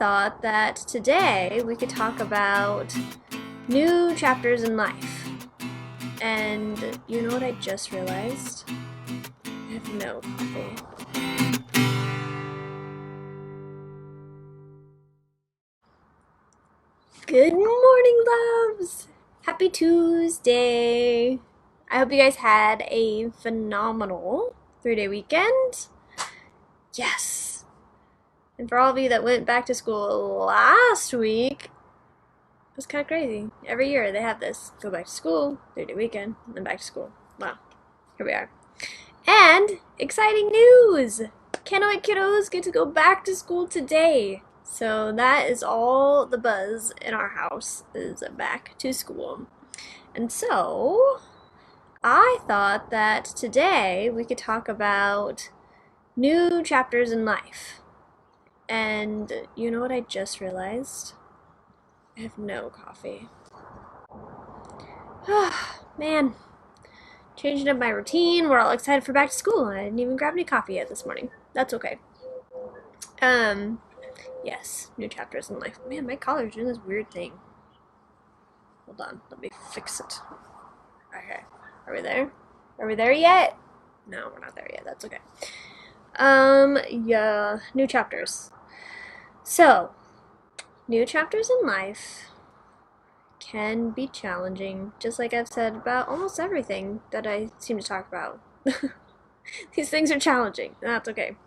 thought that today we could talk about new chapters in life. And you know what I just realized? I have no coffee. Good morning, loves! Happy Tuesday! I hope you guys had a phenomenal 3-day weekend. Yes! And for all of you that went back to school last week, it was kind of crazy. Every year they have this. Go back to school, 3-day weekend, and then back to school. Wow. Here we are. And exciting news! Canoe kiddos get to go back to school today. So that is all the buzz in our house is back to school. And so I thought that today we could talk about new chapters in life. And you know what I just realized? I have no coffee. Man, changing up my routine. We're all excited for back to school, and I didn't even grab any coffee yet this morning. That's okay. Yes, new chapters in life. Man, my collar's doing this weird thing. Hold on, let me fix it. Okay, are we there? Are we there yet? No, we're not there yet. That's okay. Yeah, new chapters. So, new chapters in life can be challenging, just like I've said about almost everything that I seem to talk about. These things are challenging, and that's okay.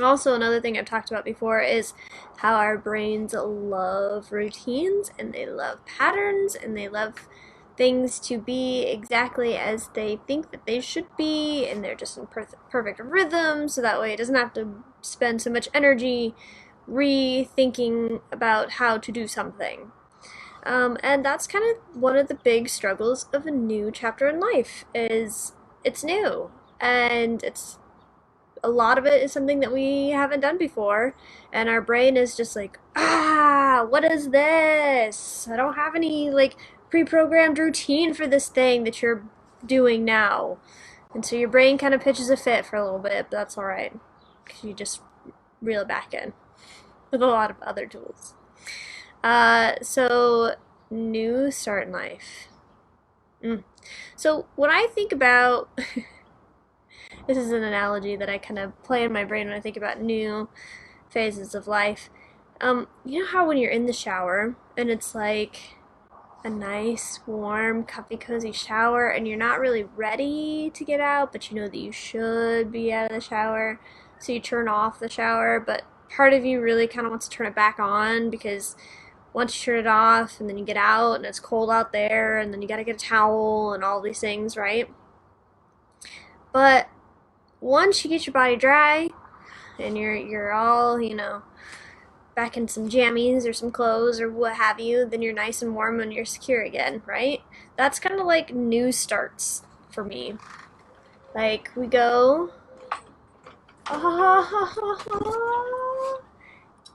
Also, another thing I've talked about before is how our brains love routines, and they love patterns, and they love things to be exactly as they think that they should be, and they're just in perfect rhythm, so that way it doesn't have to spend so much energy rethinking about how to do something. And that's kind of one of the big struggles of a new chapter in life is it's new, and it's a lot of it is something that we haven't done before, and our brain is just like, what is this? I don't have any like pre-programmed routine for this thing that you're doing now. And so your brain kind of pitches a fit for a little bit, but that's all right, because you just reel it back in with a lot of other tools. So new start in life. So when I think about this is an analogy that I kind of play in my brain when I think about new phases of life. You know how when you're in the shower and it's like a nice, warm, comfy, cozy shower, and you're not really ready to get out, but you know that you should be out of the shower, so you turn off the shower, but part of you really kind of wants to turn it back on because once you turn it off and then you get out and it's cold out there and then you gotta get a towel and all these things, right? But once you get your body dry and you're all, back in some jammies or some clothes or what have you, then you're nice and warm and you're secure again, right? That's kind of like new starts for me. Like we go, oh,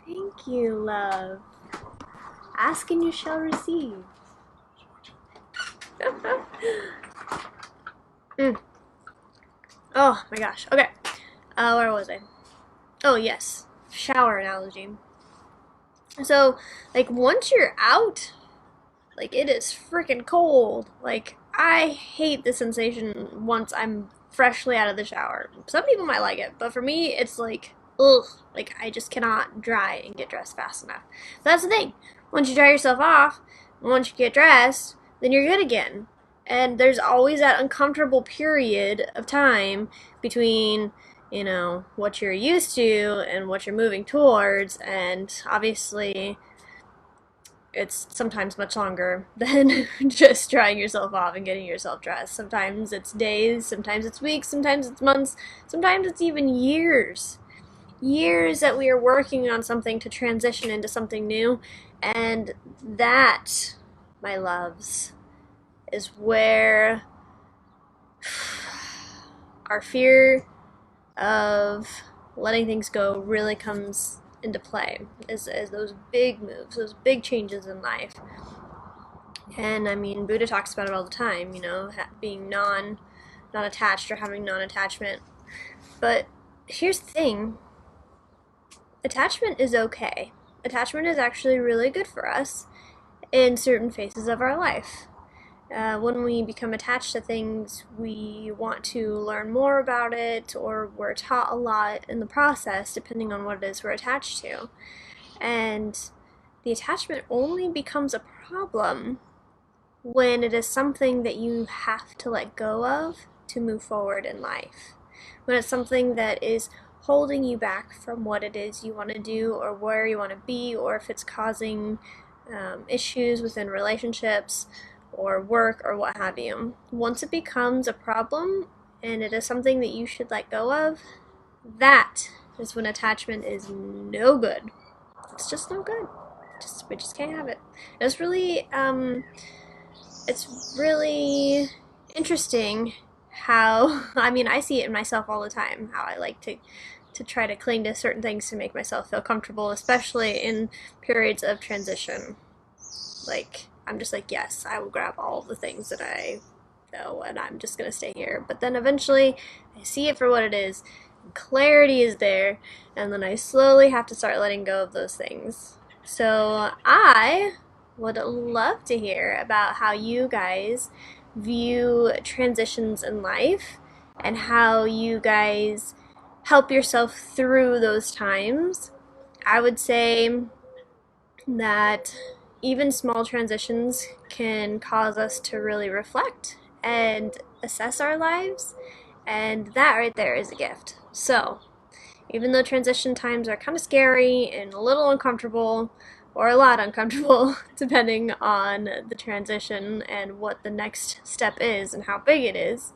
thank you, love. Ask and you shall receive. Oh my gosh. Okay. Where was I? Oh, yes. Shower analogy. So, like, once you're out, like, it is freaking cold. Like, I hate the sensation once I'm freshly out of the shower. Some people might like it, but for me, it's like, ugh. Like, I just cannot dry and get dressed fast enough. But that's the thing. Once you dry yourself off, once you get dressed, then you're good again. And there's always that uncomfortable period of time between, what you're used to and what you're moving towards. And obviously, it's sometimes much longer than just drying yourself off and getting yourself dressed. Sometimes it's days, sometimes it's weeks, sometimes it's months, sometimes it's even years. Years that we are working on something to transition into something new. And that, my loves, is where our fear of letting things go really comes into play, is those big moves, those big changes in life. And I mean, Buddha talks about it all the time, being non-attached or having non-attachment. But here's the thing, attachment is okay. attachment is actually really good for us in certain phases of our life. When we become attached to things, we want to learn more about it, or we're taught a lot in the process, depending on what it is we're attached to. And the attachment only becomes a problem when it is something that you have to let go of to move forward in life. When it's something that is holding you back from what it is you want to do or where you want to be, or if it's causing issues within relationships or work or what have you. Once it becomes a problem and it is something that you should let go of, that is when attachment is no good. It's just no good. We just can't have it. It's really interesting how, I mean, I see it in myself all the time, how I like to try to cling to certain things to make myself feel comfortable, especially in periods of transition. Like, I'm just like, yes, I will grab all the things that I know and I'm just gonna stay here. But then eventually I see it for what it is, and clarity is there, and then I slowly have to start letting go of those things. So I would love to hear about how you guys view transitions in life and how you guys help yourself through those times. I would say that even small transitions can cause us to really reflect and assess our lives, and that right there is a gift. So, even though transition times are kind of scary and a little uncomfortable, or a lot uncomfortable, depending on the transition and what the next step is and how big it is,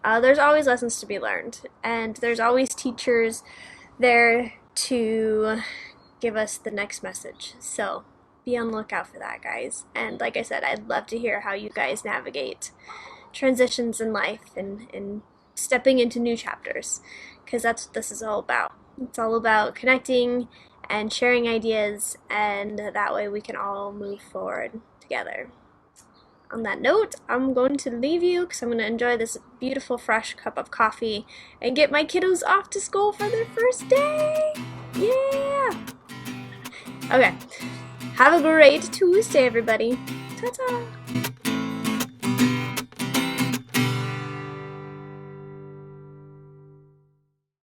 there's always lessons to be learned, and there's always teachers there to give us the next message. So be on the lookout for that, guys. And like I said, I'd love to hear how you guys navigate transitions in life and stepping into new chapters, because that's what this is all about. It's all about connecting and sharing ideas, and that way we can all move forward together. On that note, I'm going to leave you because I'm going to enjoy this beautiful fresh cup of coffee and get my kiddos off to school for their first day. Yeah! Okay. Have a great Tuesday, everybody. Ta-ta!